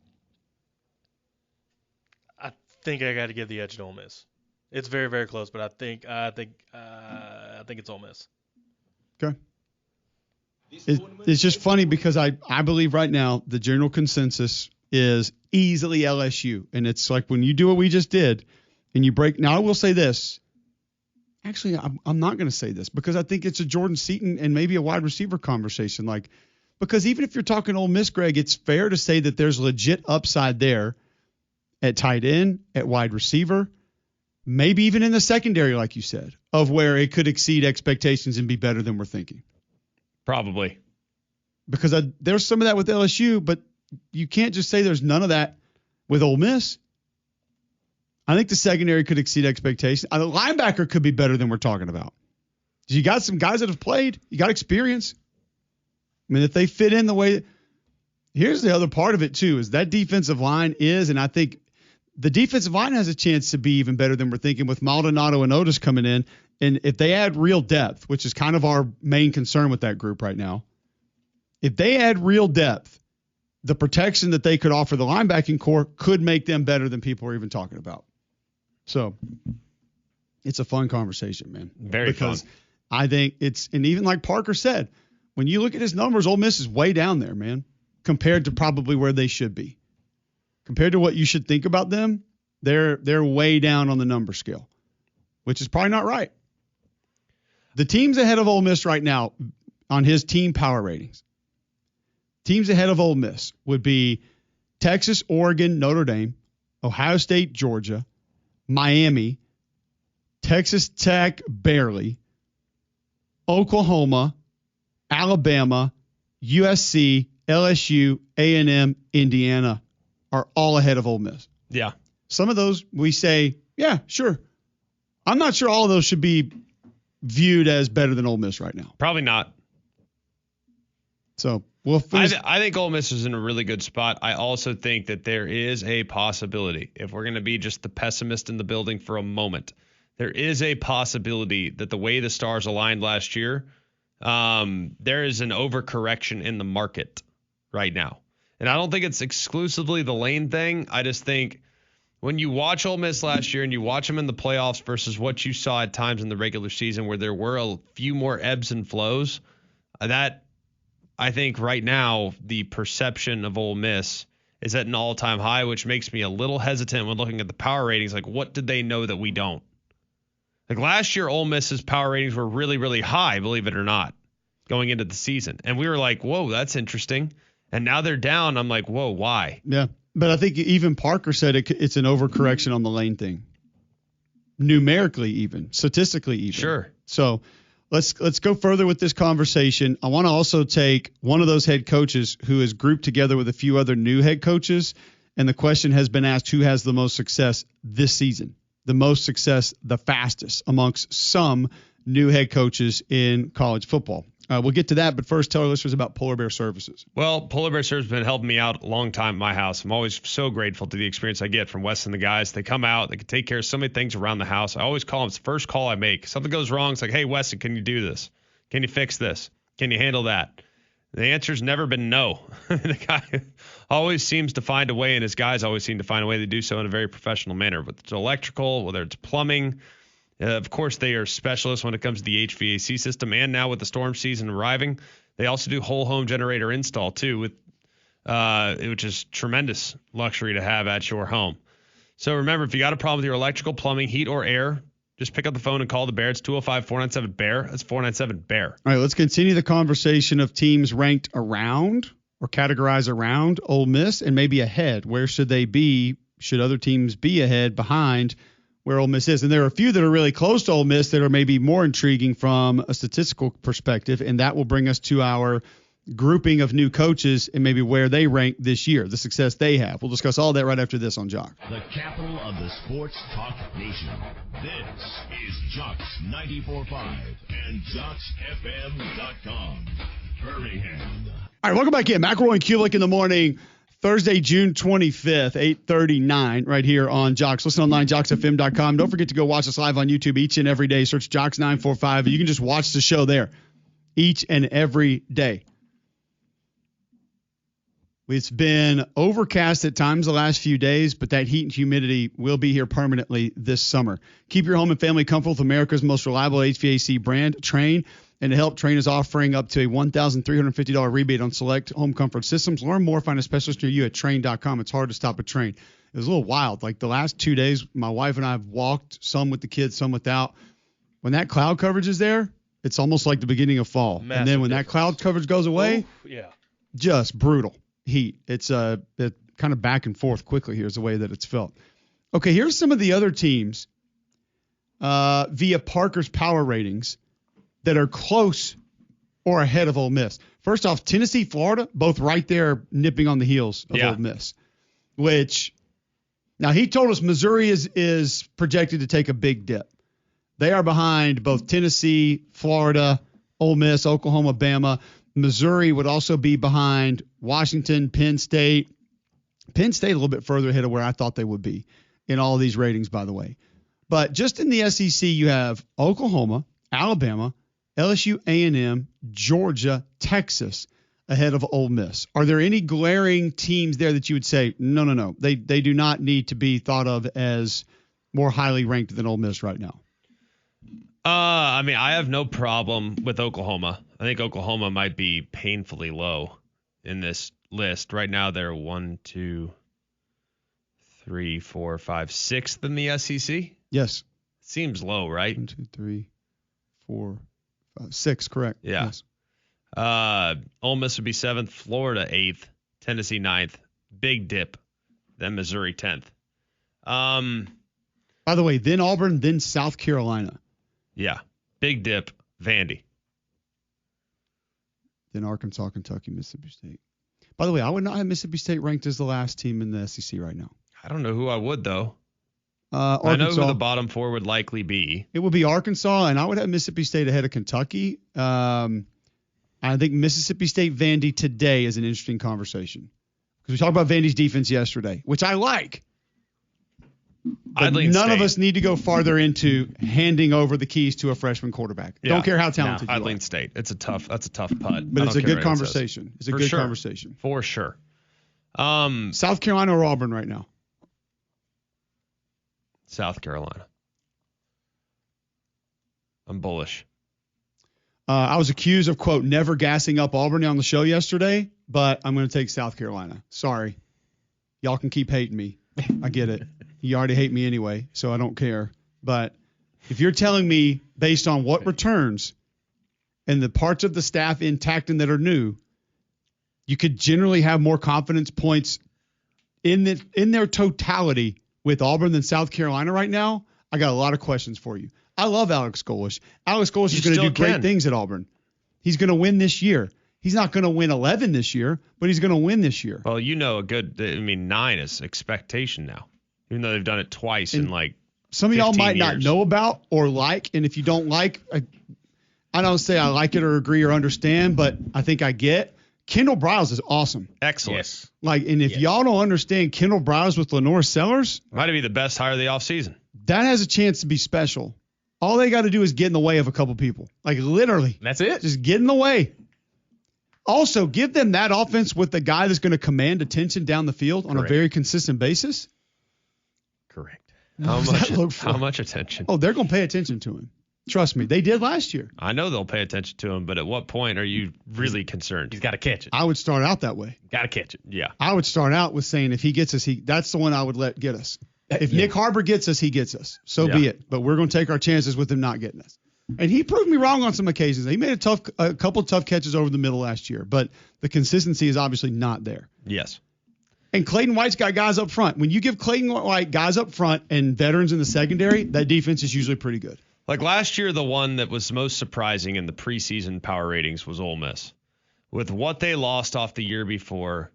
Speaker 5: I think I got to give the edge to Ole Miss. It's very, very close, but I think it's Ole Miss.
Speaker 2: Okay. It's just funny because I believe right now the general consensus is easily LSU, and it's like when you do what we just did, and you break. Now I will say this. Actually, I'm not going to say this because I think it's a Jordan Seaton and maybe a wide receiver conversation. Because even if you're talking Ole Miss, Greg, it's fair to say that there's legit upside there at tight end, at wide receiver, maybe even in the secondary, like you said, of where it could exceed expectations and be better than we're thinking.
Speaker 3: Probably.
Speaker 2: Because there's some of that with LSU, but you can't just say there's none of that with Ole Miss. I think the secondary could exceed expectations. The linebacker could be better than we're talking about. You got some guys that have played. You got experience. I mean, if they fit in the way – here's the other part of it, too, is that defensive line is, and I think the defensive line has a chance to be even better than we're thinking with Maldonado and Otis coming in. And if they add real depth, which is kind of our main concern with that group right now, if they add real depth, the protection that they could offer the linebacking core could make them better than people are even talking about. So it's a fun conversation, man.
Speaker 3: Very
Speaker 2: because
Speaker 3: fun.
Speaker 2: I think it's, and even like Parker said, when you look at his numbers, Ole Miss is way down there, man, compared to probably where they should be. compared to what you should think about them, they're way down on the number scale, which is probably not right. The teams ahead of Ole Miss right now on his team power ratings, teams ahead of Ole Miss would be Texas, Oregon, Notre Dame, Ohio State, Georgia, Miami, Texas Tech, barely, Oklahoma, Alabama, USC, LSU, A&M, Indiana are all ahead of Ole Miss.
Speaker 3: Yeah.
Speaker 2: Some of those we say, yeah, sure. I'm not sure all of those should be viewed as better than Ole Miss right now.
Speaker 3: Probably not.
Speaker 2: So we'll finish.
Speaker 3: I think Ole Miss is in a really good spot. I also think that there is a possibility, if we're going to be just the pessimist in the building for a moment, there is a possibility that the way the stars aligned last year, there is an overcorrection in the market right now. And I don't think it's exclusively the lane thing. I just think when you watch Ole Miss last year and you watch them in the playoffs versus what you saw at times in the regular season where there were a few more ebbs and flows, that I think right now the perception of Ole Miss is at an all-time high, which makes me a little hesitant when looking at the power ratings. Like, what did they know that we don't? Like last year, Ole Miss's power ratings were really, really high, believe it or not, going into the season. And we were like, whoa, that's interesting. And now they're down. I'm like, whoa, why?
Speaker 2: Yeah. But I think even Parker said it's an overcorrection on the lane thing. Numerically even, statistically even.
Speaker 3: Sure.
Speaker 2: So let's go further with this conversation. I want to also take one of those head coaches who is grouped together with a few other new head coaches. And the question has been asked, who has the most success this season? The most success, the fastest amongst some new head coaches in college football. We'll get to that, but first tell our listeners about Polar Bear Services.
Speaker 3: Well, Polar Bear Services has been helping me out a long time at my house. I'm always so grateful to the experience I get from Wes and the guys. They come out, they can take care of so many things around the house. I always call them. It's the first call I make. Something goes wrong. It's like, hey, Wes, can you do this? Can you fix this? Can you handle that? The answer's never been no. The guy always seems to find a way, and his guys always seem to find a way to do so in a very professional manner. Whether it's electrical, whether it's plumbing. Of course, they are specialists when it comes to the HVAC system. And now with the storm season arriving, they also do whole home generator install too, which is tremendous luxury to have at your home. So remember, if you got a problem with your electrical, plumbing, heat, or air, just pick up the phone and call the Bear. It's 205-497-BEAR. That's 497-BEAR.
Speaker 2: All right, let's continue the conversation of teams ranked around or categorized around Ole Miss and maybe ahead. Where should they be? Should other teams be ahead, behind where Ole Miss is? And there are a few that are really close to Ole Miss that are maybe more intriguing from a statistical perspective, and that will bring us to our grouping of new coaches and maybe where they rank this year, the success they have. We'll discuss all that right after this on Jock.
Speaker 1: The capital of the sports talk nation. This is Jocks 94.5 and JocksFM.com. Birmingham.
Speaker 2: All right, welcome back in. McElroy and Cubelic in the morning. Thursday, June 25th, 8:39, right here on Jocks. Listen online, JocksFM.com. Don't forget to go watch us live on YouTube each and every day. Search Jocks 945. You can just watch the show there each and every day. It's been overcast at times the last few days, but that heat and humidity will be here permanently this summer. Keep your home and family comfortable with America's most reliable HVAC brand, Train. And to help, Train is offering up to a $1,350 rebate on select home comfort systems. Learn more, find a specialist near you at Train.com. It's hard to stop a Train. It was a little wild. Like the last 2 days, my wife and I have walked, some with the kids, some without. When that cloud coverage is there, it's almost like the beginning of fall.
Speaker 5: Massive
Speaker 2: and then when
Speaker 5: difference.
Speaker 2: that cloud coverage goes away, just brutal heat. It's it kind of back and forth quickly here is the way that it's felt. Okay, here's some of the other teams via Parker's power ratings that are close or ahead of Ole Miss. First off, Tennessee, Florida, both right there nipping on the heels of Ole Miss, which now he told us Missouri is projected to take a big dip. They are behind both Tennessee, Florida, Ole Miss, Oklahoma, Bama. Missouri would also be behind Washington, Penn State. Penn State a little bit further ahead of where I thought they would be in all of these ratings, by the way. But just in the SEC, you have Oklahoma, Alabama, LSU, A&M, Georgia, Texas ahead of Ole Miss. Are there any glaring teams there that you would say, no, they do not need to be thought of as more highly ranked than Ole Miss right now?
Speaker 3: I mean, I have no problem with Oklahoma. I think Oklahoma might be painfully low in this list. Right now, they're 1, 2, 3, 4, 5, 6th in the SEC?
Speaker 2: Yes.
Speaker 3: Seems low, right?
Speaker 2: 1, 2, 3, 4, 5, 6. Correct.
Speaker 3: Yeah.
Speaker 2: Yes.
Speaker 3: Ole Miss would be 7th, Florida 8th, Tennessee 9th, big dip, then Missouri 10th.
Speaker 2: By the way, then Auburn, then South Carolina.
Speaker 3: Yeah, big dip, Vandy.
Speaker 2: Then Arkansas, Kentucky, Mississippi State. By the way, I would not have Mississippi State ranked as the last team in the SEC right now.
Speaker 3: I don't know who I would, though.
Speaker 2: Arkansas,
Speaker 3: I know who the bottom 4 would likely be.
Speaker 2: It would be Arkansas, and I would have Mississippi State ahead of Kentucky. I think Mississippi State Vandy today is an interesting conversation. Because we talked about Vandy's defense yesterday, which I like. But none of us need to go farther into handing over the keys to a freshman quarterback. Yeah. Don't care how talented you are.
Speaker 3: I'd lean State. That's a tough putt.
Speaker 2: But it's a good conversation. It's a good conversation.
Speaker 3: For sure.
Speaker 2: South Carolina or Auburn right now?
Speaker 3: South Carolina. I'm bullish.
Speaker 2: I was accused of, quote, never gassing up Auburn on the show yesterday, but I'm going to take South Carolina. Sorry. Y'all can keep hating me. I get it. You already hate me anyway, so I don't care. But if you're telling me based on what returns and the parts of the staff intact and that are new, you could generally have more confidence points in their totality with Auburn than South Carolina right now, I got a lot of questions for you. I love Alex Golesh. Alex Golesh is going to do great things at Auburn. He's going to win this year. He's not going to win 11 this year, but he's going to win this year.
Speaker 3: Well, 9 is expectation now, even though they've done it twice in like
Speaker 2: some of y'all might not know about or like, and if you don't like, I don't say I like it or agree or understand, but I think I get. Kendall Briles is awesome.
Speaker 3: Excellent.
Speaker 5: Yes.
Speaker 2: And if y'all don't understand Kendall Briles with Lenore Sellers,
Speaker 3: might be the best hire of the offseason.
Speaker 2: That has a chance to be special. All they got to do is get in the way of a couple people. Literally.
Speaker 5: That's it.
Speaker 2: Just get in the way. Also, give them that offense with the guy that's going to command attention down the field on a very consistent basis.
Speaker 3: Correct.
Speaker 2: How
Speaker 3: much attention?
Speaker 2: Oh, they're going to pay attention to him. Trust me. They did last year.
Speaker 3: I know they'll pay attention to him, but at what point are you really concerned?
Speaker 5: He's got to catch it.
Speaker 2: I would start out that way.
Speaker 5: Got to catch it.
Speaker 3: Yeah.
Speaker 2: I would start out with saying if he gets us, that's the one I would let get us. If Nick Harbor gets us, he gets us. So be it. But we're going to take our chances with him not getting us. And he proved me wrong on some occasions. He made a couple of tough catches over the middle last year, but the consistency is obviously not there.
Speaker 3: Yes.
Speaker 2: And Clayton White's got guys up front. When you give Clayton White guys up front and veterans in the secondary, that defense is usually pretty good.
Speaker 3: Like last year, the one that was most surprising in the preseason power ratings was Ole Miss. With what they lost off the year before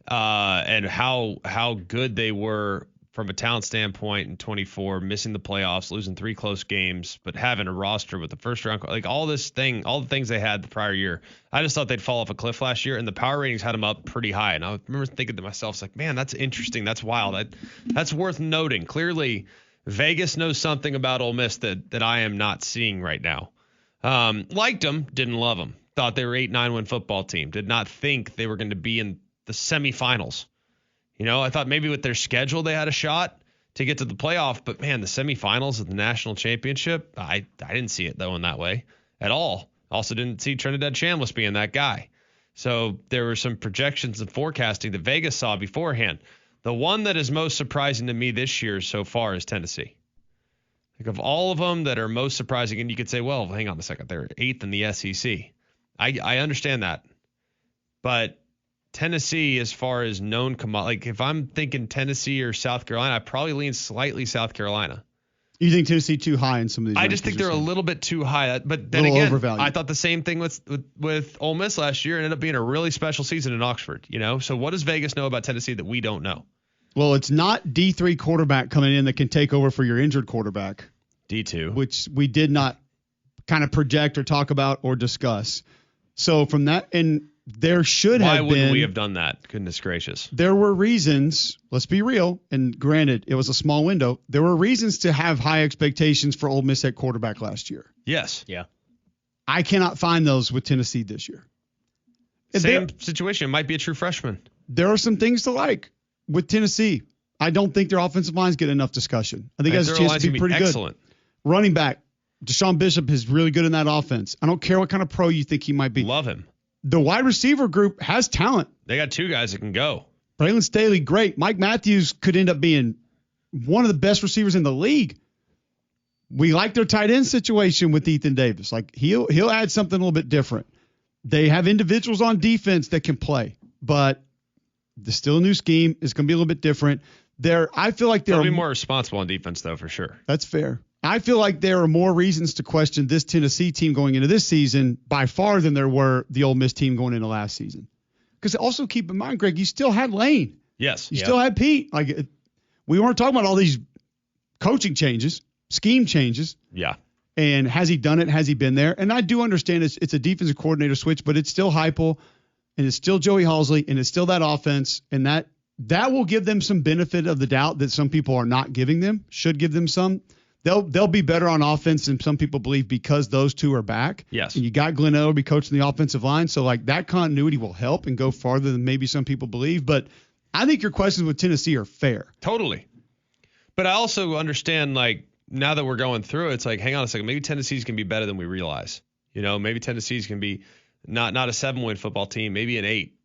Speaker 3: and how good they were from a talent standpoint in 24, missing the playoffs, losing 3 close games, but having a roster with the first round, all the things they had the prior year, I just thought they'd fall off a cliff last year, and the power ratings had them up pretty high. And I remember thinking to myself, man, that's interesting. That's wild. That's worth noting. Clearly, Vegas knows something about Ole Miss that I am not seeing right now. Liked them, didn't love them. Thought they were 8-9 win football team. Did not think they were going to be in the semifinals. I thought maybe with their schedule they had a shot to get to the playoff, but man, the semifinals of the national championship, I didn't see it though in that way at all. Also didn't see Trinidad Chambliss being that guy. So there were some projections and forecasting that Vegas saw beforehand. The one that is most surprising to me this year so far is Tennessee. Of all of them that are most surprising, and you could say, well, hang on a second, they're 8th in the SEC. I understand that. But Tennessee, as far as known if I'm thinking Tennessee or South Carolina, I probably lean slightly South Carolina.
Speaker 2: You think Tennessee too high in some of these?
Speaker 3: I just think they're a little bit too high. But then again, overvalued. I thought the same thing with Ole Miss last year. It ended up being a really special season in Oxford. So what does Vegas know about Tennessee that we don't know?
Speaker 2: Well, it's not D3 quarterback coming in that can take over for your injured quarterback.
Speaker 3: D2.
Speaker 2: Which we did not kind of project or talk about or discuss. So from that, and there should have been.
Speaker 3: Why wouldn't we have done that? Goodness gracious.
Speaker 2: There were reasons, let's be real, and granted, it was a small window. There were reasons to have high expectations for Ole Miss at quarterback last year.
Speaker 3: Yes.
Speaker 5: Yeah.
Speaker 2: I cannot find those with Tennessee this year.
Speaker 3: Same situation. Might be a true freshman.
Speaker 2: There are some things to like with Tennessee. I don't think their offensive lines get enough discussion. I think it has a chance to be pretty good. Running back, Deshaun Bishop is really good in that offense. I don't care what kind of pro you think he might be.
Speaker 3: Love him.
Speaker 2: The wide receiver group has talent.
Speaker 3: They got 2 guys that can go.
Speaker 2: Braylon Staley, great. Mike Matthews could end up being one of the best receivers in the league. We like their tight end situation with Ethan Davis. Like he'll add something a little bit different. They have individuals on defense that can play, but there's still a new scheme. It's going to be a little bit different. I feel like
Speaker 3: they'll be more responsible on defense, though, for sure.
Speaker 2: That's fair. I feel like there are more reasons to question this Tennessee team going into this season by far than there were the Ole Miss team going into last season. Because also keep in mind, Greg, you still had Lane.
Speaker 3: Yes.
Speaker 2: You still had Pete. Like we weren't talking about all these coaching changes, scheme changes.
Speaker 3: Yeah.
Speaker 2: And has he done it? Has he been there? And I do understand it's a defensive coordinator switch, but it's still Heupel and it's still Joey Halzle and it's still that offense. And that will give them some benefit of the doubt that some people are not giving them, should give them some. They'll be better on offense than some people believe because those two are back.
Speaker 3: Yes.
Speaker 2: And you got Glenn Ellerbe coaching the offensive line. So like that continuity will help and go farther than maybe some people believe. But I think your questions with Tennessee are fair.
Speaker 3: Totally. But I also understand, like, now that we're going through it, it's like, hang on a second, maybe Tennessee's can be better than we realize. Maybe Tennessee's can be not a 7-win football team, maybe an 8.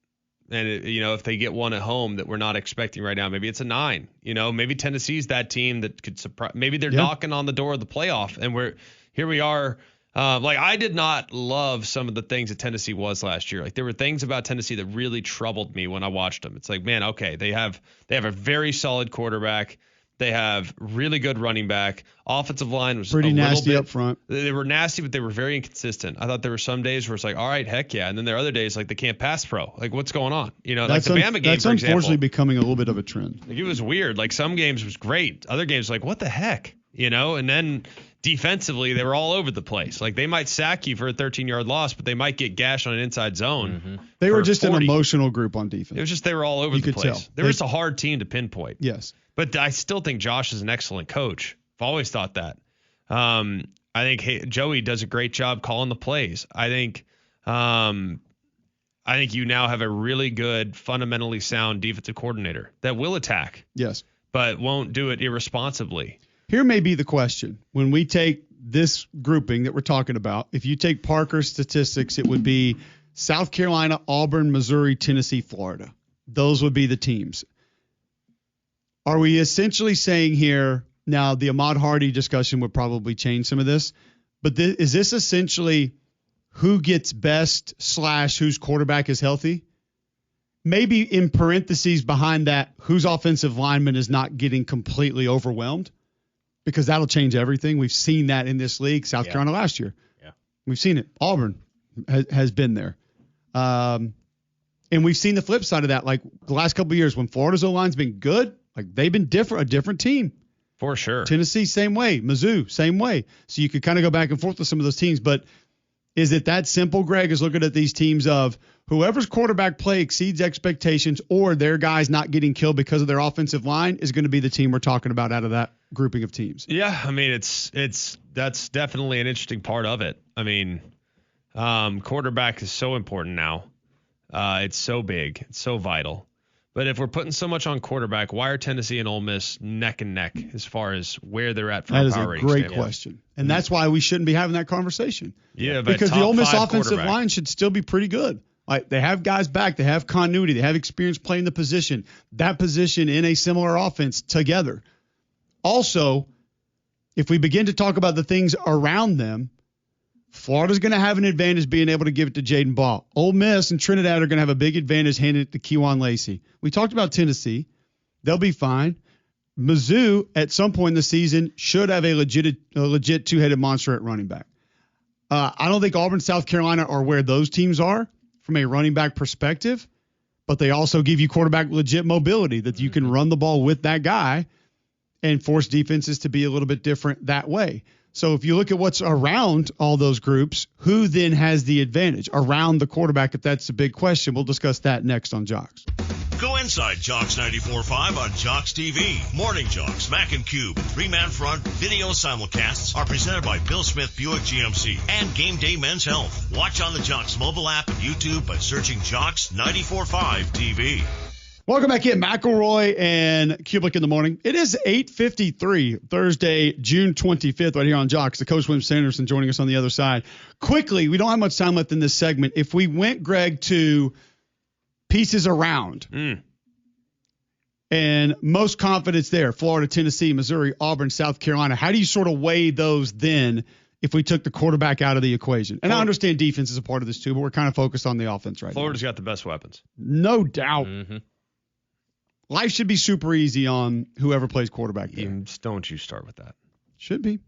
Speaker 3: And, if they get one at home that we're not expecting right now, maybe it's a 9. Maybe Tennessee's that team that could surprise. Maybe they're knocking on the door of the playoff, and here we are. I did not love some of the things that Tennessee was last year. Like, there were things about Tennessee that really troubled me when I watched them. It's like, man, okay, they have a very solid quarterback. They have really good running back. Offensive line was
Speaker 2: pretty nasty
Speaker 3: bit,
Speaker 2: up front.
Speaker 3: They were nasty, but they were very inconsistent. I thought there were some days where it's like, all right, heck yeah. And then there are other days like they can't pass pro. Like, what's going on? Like the Bama game,
Speaker 2: that's
Speaker 3: for example.
Speaker 2: That's unfortunately becoming a little bit of a trend.
Speaker 3: Like, it was weird. Like, some games was great. Other games, like, what the heck? And then defensively, they were all over the place. Like, they might sack you for a 13-yard loss, but they might get gashed on an inside zone.
Speaker 2: Mm-hmm. They were just 40. An emotional group on defense.
Speaker 3: It was just they were all over the place.
Speaker 2: Tell.
Speaker 3: They were just a hard team to pinpoint.
Speaker 2: Yes.
Speaker 3: But I still think Josh is an excellent coach. I've always thought that. I think Joey does a great job calling the plays. I think you now have a really good, fundamentally sound defensive coordinator that will attack.
Speaker 2: Yes.
Speaker 3: But won't do it irresponsibly.
Speaker 2: Here may be the question. When we take this grouping that we're talking about, if you take Parker's statistics, it would be South Carolina, Auburn, Missouri, Tennessee, Florida. Those would be the teams. Are we essentially saying here, now the Ahmad Hardy discussion would probably change some of this, but is this essentially who gets best / whose quarterback is healthy? Maybe in parentheses behind that, whose offensive lineman is not getting completely overwhelmed, because that'll change everything. We've seen that in this league. South Carolina last year. Yeah. We've seen it. Auburn has been there. And we've seen the flip side of that. Like the last couple of years when Florida's O-line's been good, like they've been a different team.
Speaker 3: For sure.
Speaker 2: Tennessee, same way. Mizzou, same way. So you could kind of go back and forth with some of those teams. But is it that simple, Greg, is looking at these teams of whoever's quarterback play exceeds expectations or their guys not getting killed because of their offensive line is going to be the team we're talking about out of that grouping of teams?
Speaker 3: Yeah, I mean, that's definitely an interesting part of it. I mean, quarterback is so important now. It's so big. It's so vital. But if we're putting so much on quarterback, why are Tennessee and Ole Miss neck and neck as far as where they're at from a power rating?
Speaker 2: That is a great question. And that's why we shouldn't be having that conversation.
Speaker 3: Yeah, but
Speaker 2: because the Ole Miss offensive line should still be pretty good. Like they have guys back, they have continuity, they have experience playing the position, that position in a similar offense together. Also, if we begin to talk about the things around them, Florida's going to have an advantage being able to give it to Jaden Ball. Ole Miss and Trinidad are going to have a big advantage handing it to Kejuan Lacey. We talked about Tennessee. They'll be fine. Mizzou, at some point in the season, should have a legit two-headed monster at running back. I don't think Auburn, South Carolina are where those teams are from a running back perspective, but they also give you quarterback legit mobility that you can run the ball with that guy and force defenses to be a little bit different that way. So if you look at what's around all those groups, who then has the advantage around the quarterback? If that's a big question, we'll discuss that next on Jocks.
Speaker 1: Go inside Jocks 94.5 on Jocks TV. Morning Jocks, Mac and Cube, 3-man front video simulcasts are presented by Bill Smith Buick GMC and Game Day Men's Health. Watch on the Jocks mobile app and YouTube by searching Jocks 94.5 TV.
Speaker 2: Welcome back in, McElroy and Cubelic in the morning. It is 8:53, Thursday, June 25th, right here on Jocks. The Coach William Sanderson joining us on the other side. Quickly, we don't have much time left in this segment. If we went, Greg, to pieces around, And most confidence there, Florida, Tennessee, Missouri, Auburn, South Carolina. How do you sort of weigh those then if we took the quarterback out of the equation? And I understand defense is a part of this too, but we're kind of focused on the offense right
Speaker 3: Florida's
Speaker 2: now.
Speaker 3: got the best weapons.
Speaker 2: No doubt.
Speaker 3: Mm-hmm.
Speaker 2: Life should be super easy on whoever plays quarterback there.
Speaker 3: Don't you start with that.
Speaker 2: Should be.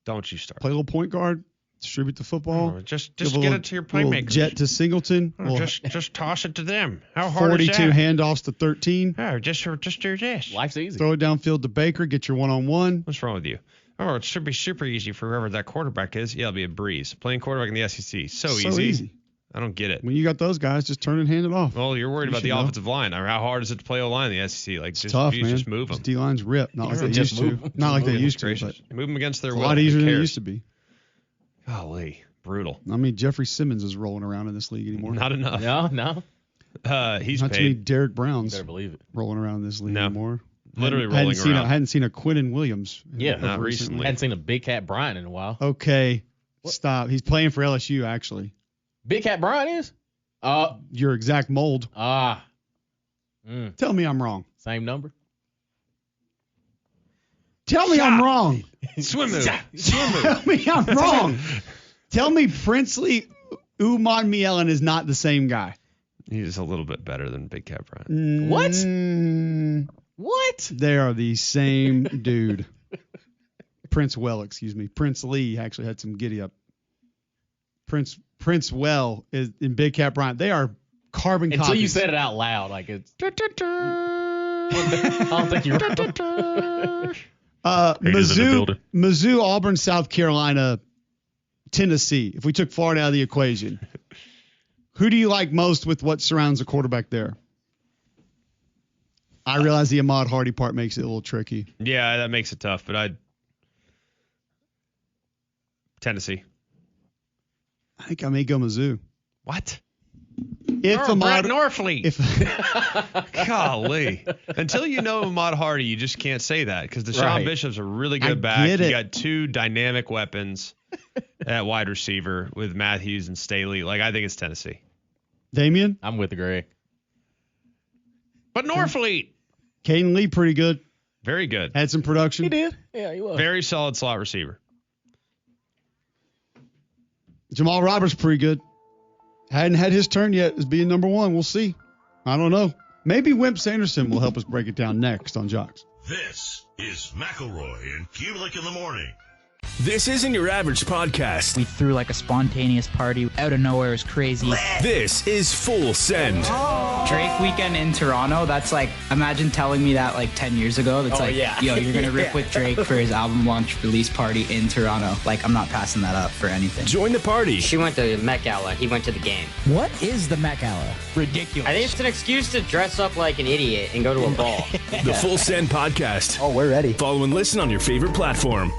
Speaker 3: Don't you start.
Speaker 2: Play a little point guard, distribute the football.
Speaker 3: Oh, just get it to your playmakers.
Speaker 2: Jet to Singleton.
Speaker 3: Oh, just toss it to them. How hard is that?
Speaker 2: 42 handoffs to 13.
Speaker 3: Oh, just do this.
Speaker 5: Life's easy.
Speaker 2: Throw it downfield to Baker, get your one-on-one.
Speaker 3: What's wrong with you? Oh, it should be super easy for whoever that quarterback is. Yeah, it'll be a breeze. Playing quarterback in the SEC, so easy. I don't get it.
Speaker 2: When you got those guys, just turn and hand it off.
Speaker 3: Well, you're worried about the offensive line. Or how hard is it to play O-line in the SEC? Like,
Speaker 2: it's tough, man.
Speaker 3: Just move them.
Speaker 2: D-line's ripped. Not like they used to. Not like they used to.
Speaker 3: Move them against their will.
Speaker 2: A lot easier than it used to be.
Speaker 3: Golly, brutal.
Speaker 2: I mean, Jeffrey Simmons is rolling around in this league anymore.
Speaker 3: Not enough.
Speaker 5: No.
Speaker 3: He's
Speaker 2: not
Speaker 3: paid.
Speaker 2: too many Derek Browns.
Speaker 5: Better believe it.
Speaker 2: Rolling around in this league anymore.
Speaker 3: Literally rolling around.
Speaker 2: I hadn't seen a Quinnen Williams.
Speaker 3: Not recently.
Speaker 5: I hadn't seen a Big Cat Bryant in a while.
Speaker 2: Okay, stop. He's playing for LSU actually.
Speaker 5: Big Cat Bryant is?
Speaker 2: Your exact mold.
Speaker 5: Tell
Speaker 2: me I'm wrong.
Speaker 5: Same number.
Speaker 2: Tell me I'm wrong.
Speaker 3: Swim move.
Speaker 2: Tell me I'm wrong. Tell me Princely Umanmielen is not the same guy.
Speaker 3: He's a little bit better than Big Cat Bryant.
Speaker 5: What?
Speaker 2: They are the same dude. Prince Lee actually had some giddy up. Prince Well is in Big Cat Bryant. They are carbon copies.
Speaker 5: Until you said it out loud, like it's. I don't think you're wrong.
Speaker 2: Mizzou, Auburn, South Carolina, Tennessee. If we took Florida out of the equation, who do you like most with what surrounds the quarterback there? I realize the Ahmad Hardy part makes it a little tricky.
Speaker 3: Yeah, that makes it tough, but Tennessee.
Speaker 2: I think I may go Mizzou.
Speaker 3: What?
Speaker 2: Brett
Speaker 3: Norfleet. Golly. Until you know Ahmad Hardy, you just can't say that because Deshaun Bishop's a really good back. You got two dynamic weapons at wide receiver with Matthews and Staley. Like, I think it's Tennessee.
Speaker 2: Damian?
Speaker 5: I'm with Greg.
Speaker 3: But Norfleet.
Speaker 2: Caden Lee, pretty good.
Speaker 3: Very good.
Speaker 2: Had some production.
Speaker 5: He did. Yeah, he was.
Speaker 3: Very solid slot receiver.
Speaker 2: Jamal Roberts, pretty good. Hadn't had his turn yet as being number one. We'll see. I don't know. Maybe Wimp Sanderson will help us break it down next on Jocks.
Speaker 1: This is McElroy and Cubelic in the morning.
Speaker 6: This isn't your average podcast.
Speaker 7: We threw like a spontaneous party out of nowhere. It was crazy.
Speaker 6: This is Full Send.
Speaker 7: Drake weekend in Toronto. That's like, imagine telling me that like 10 years ago. That's yo, you're going to rip with Drake for his album launch release party in Toronto. Like, I'm not passing that up for anything.
Speaker 6: Join the party.
Speaker 8: She went to Met Gala. He went to the game.
Speaker 9: What is the Met Gala?
Speaker 7: Ridiculous.
Speaker 8: I think it's an excuse to dress up like an idiot and go to a ball.
Speaker 6: The Full Send podcast.
Speaker 9: Oh, we're ready.
Speaker 6: Follow and listen on your favorite platform.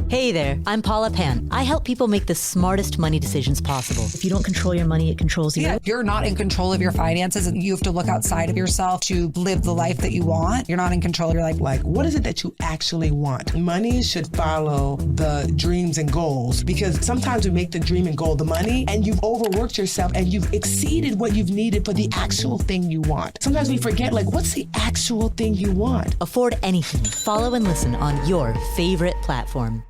Speaker 10: Hey there, I'm Paula Pan. I help people make the smartest money decisions possible.
Speaker 11: If you don't control your money, it controls you.
Speaker 12: Yeah, you're not in control of your finances and you have to look outside of yourself to live the life that you want. You're not in control of your life.
Speaker 13: Like, what is it that you actually want? Money should follow the dreams and goals because sometimes we make the dream and goal the money and you've overworked yourself and you've exceeded what you've needed for the actual thing you want. Sometimes we forget, like, what's the actual thing you want?
Speaker 10: Afford anything. Follow and listen on your favorite platform.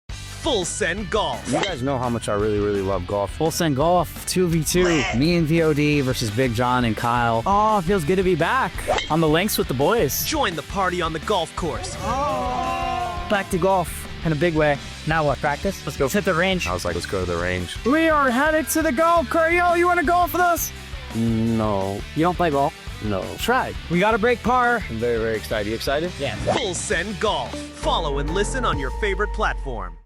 Speaker 6: Full Send Golf.
Speaker 14: You guys know how much I really, really love golf.
Speaker 9: Full Send Golf, 2v2. Me and VOD versus Big John and Kyle. Oh, it feels good to be back on the links with the boys.
Speaker 6: Join the party on the golf course.
Speaker 9: Back to golf in a big way. Now what, practice? Let's go. Let's hit the range.
Speaker 14: I was like, let's go to the range.
Speaker 9: We are headed to the golf cart. Yo, you want to golf with us?
Speaker 14: No.
Speaker 9: You don't play golf?
Speaker 14: No.
Speaker 9: Try. We got to break par.
Speaker 14: I'm very, very excited. You excited?
Speaker 9: Yeah.
Speaker 6: Full Send Golf. Follow and listen on your favorite platform.